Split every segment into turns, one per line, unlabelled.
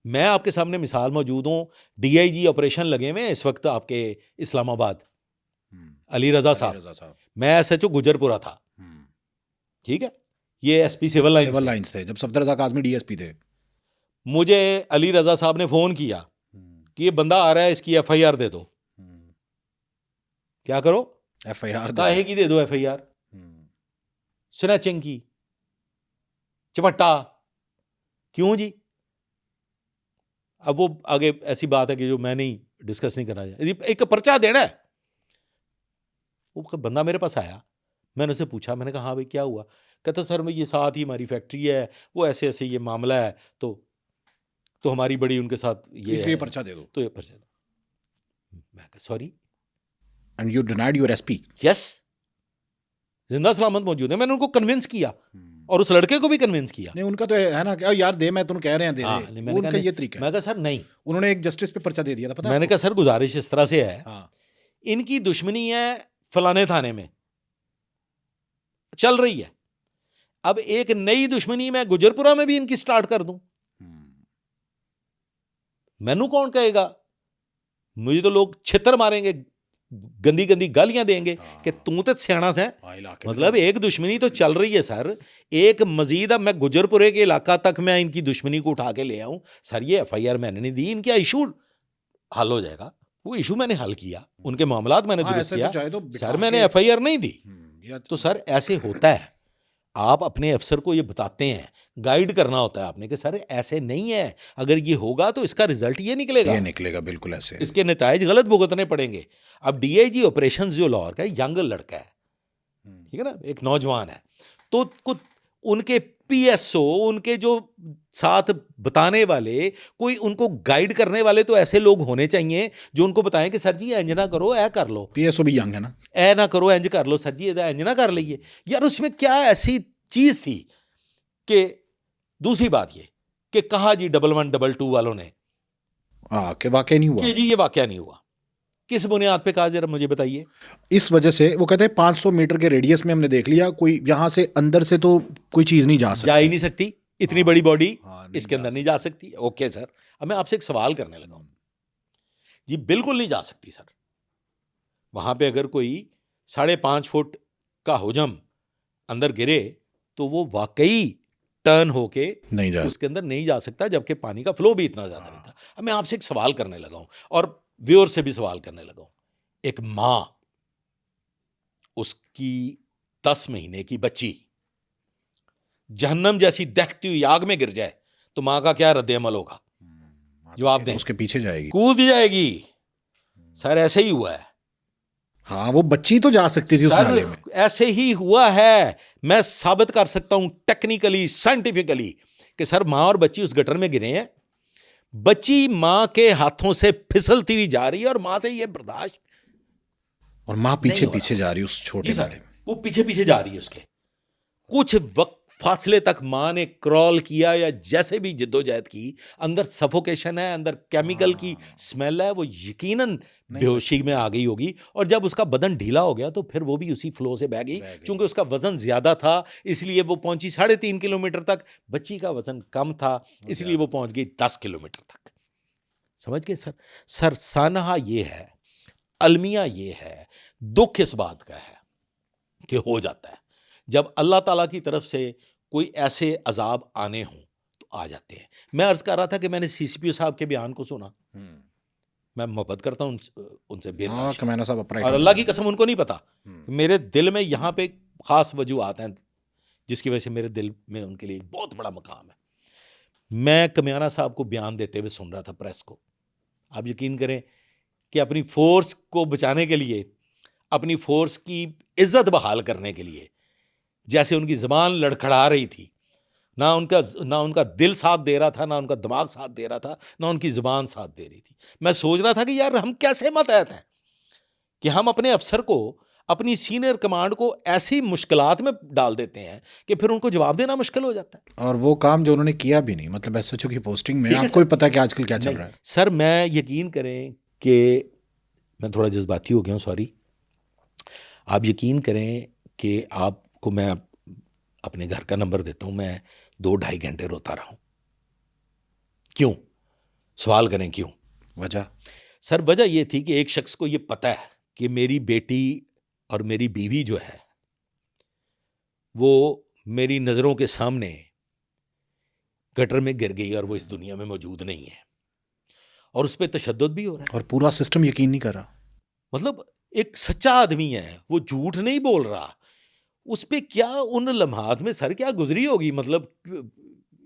मैं आपके सामने मिसाल मौजूद हूँ, DIG ऑपरेशन लगे हुए हैं इस वक्त आपके इस्लामाबाद, अली रजा साहब, मैं SHO गुजरपुरा था, ठीक है, ये SP सिविल लाइंस
थे जब सफदर रजा काज़मी DSP थे।
मुझे अली रजा साहब ने फोन किया कि ये बंदा आ रहा है, इसकी FIR दे दो। क्या करो?
FIR
काहे की दे दो FIR? स्नैचिंग की, चपट्टा, क्यों जी? अब वो आगे ऐसी बात है कि जो मैं नहीं डिस्कस नहीं करना चाहिए। एक पर्चा देना है। वो बंदा मेरे पास आया, मैंने उससे पूछा, मैंने कहा हाँ भाई क्या हुआ? कहता सर मैं ये साथ ही हमारी फैक्ट्री है, वो ऐसे ऐसे ये मामला है, तो हमारी बड़ी उनके साथ ये
इसलिए
है,
पर्चा दे दो।
तो ये पर्चा दो। मैं कहा sorry,
and you denied your SP?
Yes, जिंदा सलामत मौजूद है। मैंने उनको कन्विंस किया और उस लड़के को भी कन्विंस किया।
नहीं उनका तो है ना क्या यार दे, मैं तुम कह रहे हैं दे दे,
मैंने
उनका ये तरीका है।
मैं कहा सर नहीं,
उन्होंने एक जस्टिस पे पर्चा दे दिया था, पता है?
मैंने कहा सर गुजारिश इस तरह से है,
हाँ।
इनकी दुश्मनी है फलाने थाने में चल रही है, अब एक नई दुश्मनी मैं गुजरपुरा में भी इनकी स्टार्ट कर दूं, मैनू कौन कहेगा? मुझे तो लोग छितर मारेंगे, गंदी गंदी गालियां देंगे कि तू तो सियाना है। मतलब एक दुश्मनी तो चल रही है सर, एक मजीद अब मैं गुजरपुरे के इलाका तक मैं इनकी दुश्मनी को उठा के ले आऊं, सर ये FIR मैंने नहीं दी, इनका इशू हल हो जाएगा। वो इशू मैंने हल किया, उनके मामलात मैंने दुरुस्त किया, सर मैंने FIR नहीं दी। तो सर ऐसे होता है, आप अपने अफसर को ये बताते हैं, गाइड करना होता है आपने कि सर ऐसे नहीं है, अगर ये होगा तो इसका रिजल्ट ये निकलेगा,
बिल्कुल ऐसे,
इसके नताइज गलत भुगतने पड़ेंगे। अब DIG ऑपरेशंस जो लाहौर का यंग लड़का है, ठीक है ना, एक नौजवान है, तो कुछ उनके PSO, उनके जो साथ बताने वाले, कोई उनको गाइड करने वाले तो ऐसे लोग होने चाहिए जो उनको बताएं कि सर जी इंज ना करो, ऐ कर लो।
PSO भी यंग है ना,
ऐ ना करो, इंज कर लो, सर जी इंज ना कर लीजिए। यार उसमें क्या ऐसी चीज थी कि दूसरी बात ये कि कहा जी 1112 वालों ने
कि वाकई नहीं हुआ,
कि जी ये वाकया नहीं हुआ, किस बुनियाद पे कहा जरा मुझे बताइए?
इस वजह से वो कहते हैं 500 मीटर के रेडियस में हमने देख लिया, कोई यहां से अंदर से तो कोई चीज नहीं जा सकती,
जा ही नहीं सकती, इतनी बड़ी बॉडी इसके अंदर नहीं जा सकती। ओके सर, अब मैं आपसे एक सवाल करने लगा हूं जी, बिल्कुल नहीं जा सकती सर। वहां पे अगर कोई 5.5 फुट का हुजम अंदर गिरे तो वो वाकई टर्न होके
नहीं जा
उसके अंदर नहीं जा सकता, जबकि पानी का फ्लो भी इतना ज्यादा नहीं था। अब मैं आपसे एक सवाल करने लगा हूं और व्यूअर से भी सवाल करने लगा हूं। एक मां, उसकी 10 महीने की बच्ची जहन्नम जैसी दहकती हुई आग में गिर जाए तो मां का क्या रद्द अमल होगा? जवाब दें।
उसके पीछे जाएगी,
कूद जाएगी। सर ऐसे ही हुआ है।
हाँ वो बच्ची तो जा सकती थी उस नाले में,
ऐसे ही हुआ है। मैं साबित कर सकता हूं टेक्निकली, साइंटिफिकली कि सर मां और बच्ची उस गटर में गिरे हैं, बच्ची मां के हाथों से फिसलती हुई जा रही है और मां से ये बर्दाश्त,
और मां पीछे पीछे जा रही है उस छोटे नाले में,
वो पीछे पीछे जा रही है उसके। कुछ वक्त फासले तक मां ने क्रॉल किया या जैसे भी जिद्दोजहद की, अंदर सफोकेशन है, अंदर केमिकल की स्मेल है, वो यकीनन बेहोशी में आ गई होगी। और जब उसका बदन ढीला हो गया तो फिर वो भी उसी फ्लो से बह गई। चूंकि उसका वजन ज्यादा था इसलिए वो पहुंची 3.5 किलोमीटर तक, बच्ची का वजन कम था इसलिए वो पहुंच गई 10 किलोमीटर तक। समझ गए सर? सर सानहा ये है, अलमिया ये है, दुख इस बात का है कि हो जाता है जब अल्लाह ताला की तरफ से कोई ऐसे अजाब आने हों तो आ जाते हैं। मैं अर्ज कर रहा था कि मैंने CCPO साहब के बयान को सुना, मैं मोहब्बत करता हूं उनसे बेतहाशा, और अल्लाह की कसम उनको नहीं पता, मेरे दिल में यहां पे खास वजूहात हैं जिसकी वजह से मेरे दिल में उनके लिए बहुत बड़ा मकाम है। मैं कमियाना साहब को बयान देते हुए सुन रहा था प्रेस को। आप यकीन करें कि अपनी फोर्स को बचाने के लिए, अपनी फोर्स की इज्जत बहाल करने के लिए, जैसे उनकी ज़बान लड़खड़ा रही थी, ना उनका दिल साथ दे रहा था, ना उनका दिमाग साथ दे रहा था, ना उनकी ज़बान साथ दे रही थी। मैं सोच रहा था कि यार हम कैसे मतहत हैं कि हम अपने अफसर को, अपनी सीनियर कमांड को ऐसी मुश्किलात में डाल देते हैं कि फिर उनको जवाब देना मुश्किल हो जाता है।
और वो काम जो उन्होंने किया भी नहीं, मतलब SHO की पोस्टिंग में आपको भी पता है कि आजकल क्या चल रहा है।
सर मैं यकीन करें कि मैं थोड़ा जज्बाती हो गया हूँ, सॉरी। आप यकीन करें कि आपको मैं अपने घर का नंबर देता हूं, मैं 2-2.5 घंटे रोता रहा हूं। क्यों? सवाल करें क्यों?
वजह?
सर वजह ये थी कि एक शख्स को ये पता है कि मेरी बेटी और मेरी बीवी जो है वो मेरी नज़रों के सामने गटर में गिर गई और वो इस दुनिया में मौजूद नहीं है, और उस पर तशद्दुद भी हो रहा है।
और पूरा सिस्टम यकीन नहीं कर रहा।
मतलब एक सच्चा आदमी है, वो झूठ नहीं बोल रहा, उस पे क्या उन लम्हात में सर क्या गुजरी होगी? मतलब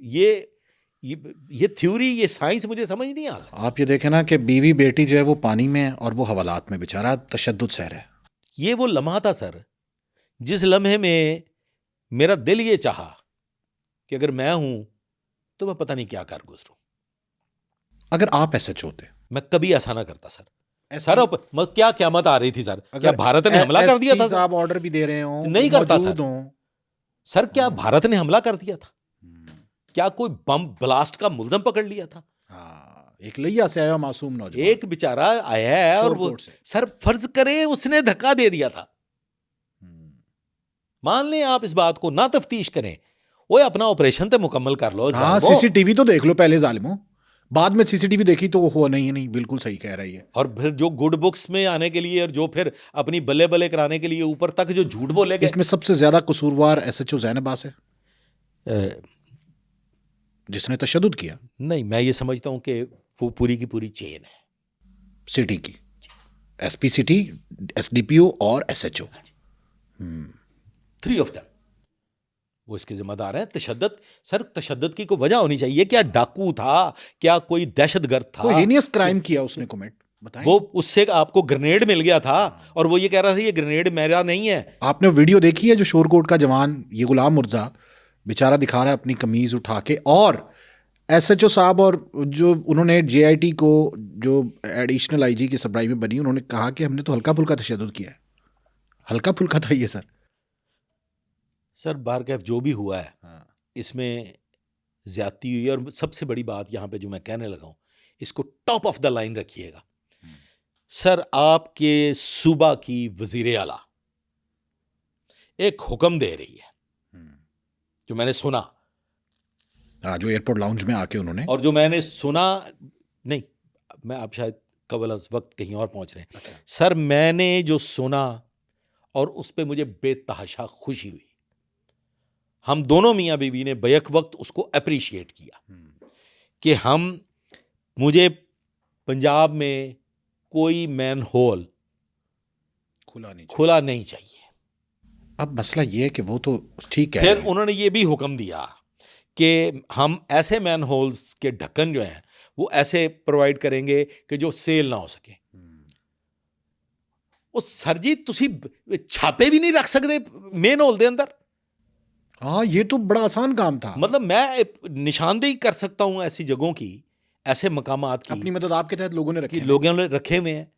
ये थ्योरी, ये साइंस मुझे समझ नहीं आ सकता।
आप ये देखें ना कि बीवी बेटी जो है वो पानी में है और वो हवालात में बेचारा तशद्दुद सह रहा है।
ये वो लम्हा था सर जिस लम्हे में मेरा दिल ये चाहा कि अगर मैं हूं तो मैं पता नहीं क्या कर गुजरूं।
अगर आप एसएच होते,
मैं कभी ऐसा ना करता सर। सर अब क्या क़यामत आ रही थी सर? क्या
अगर
भारत ने हमला कर दिया था सर?
आप ऑर्डर भी दे रहे हो,
नहीं करता
मौजूद
सर।
हों।
सर क्या भारत ने हमला कर दिया था? क्या कोई बम ब्लास्ट का मुल्ज़म पकड़ लिया था?
हाँ, एक लिया से आया मासूम नौजवान,
एक बेचारा आया है और वो
शोरकोट से।
सर फर्ज करे उसने धक्का दे दिया था, मान लें आप इस बात को ना तफ्तीश करें, वो अपना ऑपरेशन तो मुकम्मल कर लो।
हाँ,
जालिमो।
सीसीटीवी तो देख लो पहले जालिमो, बाद में सीसीटीवी देखी तो हुआ नहीं, बिल्कुल सही कह रही है।
और फिर जो गुड बुक्स में आने के लिए और जो फिर अपनी बल्ले बल्ले कराने के लिए ऊपर तक जो झूठ बोले गए।
इसमें सबसे ज्यादा कसूरवार एसएचओ ज़ैनब आस है जिसने तशद्दुद किया।
नहीं, मैं ये समझता हूं कि वो पूरी की पूरी चेन है
सिटी की, एसपी सिटी, एसडीपीओ और एसएचओ,
3 ऑफ देम वो इसके जिम्मेदार हैं। तशद्दुद, सर तशद्दुद की कोई वजह होनी चाहिए। क्या डाकू था? क्या कोई दहशतगर्द था?
कोई हेनियस क्राइम किया उसने? कमेंट बताएं।
वो उससे आपको ग्रेनेड मिल गया था और वो ये कह रहा था ये ग्रेनेड मेरा नहीं है।
आपने वीडियो देखी है जो शोरकोट का जवान, ये गुलाम मुर्जा बेचारा दिखा रहा है अपनी कमीज उठा के, और एसएचओ साहब और जो उन्होंने जेआईटी को जो एडिशनल आईजी की सरबराही में बनी, उन्होंने कहा कि हमने तो हल्का फुल्का तशद्दुद किया है। हल्का फुल्का था ये सर।
सर बारकैफ जो भी हुआ है इसमें ज्यादती हुई है। और सबसे बड़ी बात यहाँ पे जो मैं कहने लगा हूँ, इसको टॉप ऑफ द लाइन रखिएगा सर। आपके सूबा की वजीर आला एक हुक्म दे रही है, जो मैंने सुना,
जो एयरपोर्ट लाउंज में आके उन्होंने,
और जो मैंने सुना नहीं, मैं आप शायद कबल अज वक्त कहीं और पहुंच रहे हैं सर। मैंने जो सुना और उस पर मुझे बेतहाशा खुशी हुई। हम दोनों मियाँ बीवी ने बैक वक्त उसको अप्रिशिएट किया कि मुझे पंजाब में कोई मैन होल खुला नहीं चाहिए।
अब मसला ये है कि वो तो ठीक है,
फिर उन्होंने ये भी हुक्म दिया कि हम ऐसे मैन होल्स के ढक्कन जो हैं वो ऐसे प्रोवाइड करेंगे कि जो सेल ना हो सके। उस सर जी तुसी छापे भी नहीं रख सकते मेन होल दे अंदर।
हाँ, ये तो बड़ा आसान काम था।
मतलब मैं निशानदेही कर सकता हूं ऐसी जगहों की, ऐसे मकामात की,
अपनी मदद आपके तहत लोगों ने रखी,
लोगों ने रखे हुए हैं।